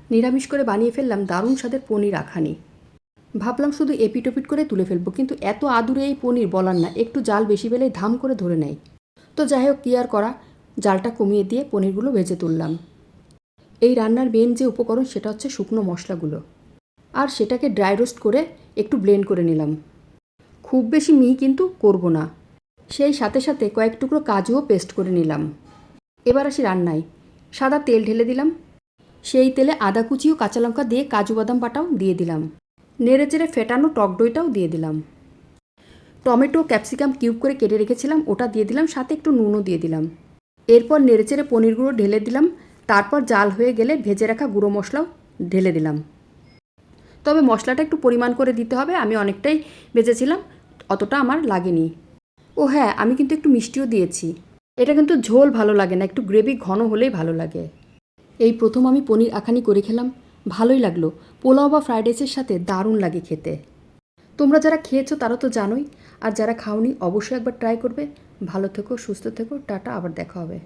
নিরামিষ করে বানিয়ে ফেললাম দারুণ স্বাদের পনির আখানি। ভাবলাম শুধু এপিটোপিট করে তুলে ফেলবো, কিন্তু এত আদুরে এই পনির বলার না, একটু জাল বেশি পেলেই ধাম করে ধরে নেয়। তো যাই হোক, কি আর করা, জালটা কমিয়ে দিয়ে পনিরগুলো ভেজে তুললাম। এই রান্নার মেন যে উপকরণ সেটা হচ্ছে শুকনো মশলাগুলো, আর সেটাকে ড্রাই রোস্ট করে একটু ব্লেন্ড করে নিলাম। খুব বেশি মিহি কিন্তু করব না। সেই সাথে সাথে কয়েক টুকরো কাজুও পেস্ট করে নিলাম। এবার আসি রান্নায়। সাদা তেল ঢেলে দিলাম। সেই তেলে আদা কুচি ও কাঁচা লঙ্কা দিয়ে কাজু বাদাম বাটাও দিয়ে দিলাম। নেড়ে চেড়ে ফেটানো টক দইটাও দিয়ে দিলাম। টমেটো ক্যাপসিকাম কিউব করে কেটে রেখেছিলাম, ওটা দিয়ে দিলাম, সাথে একটু নুনও দিয়ে দিলাম। এরপর নেড়ে চেড়ে পনিরগুলো ঢেলে দিলাম। তারপর জাল হয়ে গেলে ভেজে রাখা গুঁড়ো মশলাও ঢেলে দিলাম। তবে মশলাটা একটু পরিমাণ করে দিতে হবে, আমি অনেকটাই ভেজেছিলাম, অতটা আমার লাগেনি। ও হ্যাঁ, আমি কিন্তু একটু মিষ্টিও দিয়েছি। এটা কিন্তু ঝোল ভালো লাগে না, একটু গ্রেভি ঘন হলেই ভালো লাগে। এই প্রথম আমি পনির আখানি করে খেলাম, ভালোই লাগলো। পোলাও বা ফ্রাইড রাইসের সাথে দারুণ লাগে খেতে। তোমরা যারা খেয়েছো তারা তো জানোই, আর যারা খাওনি অবশ্যই একবার ট্রাই করবে। ভালো থেকো, সুস্থ থেকো, টাটা, আবার দেখা হবে।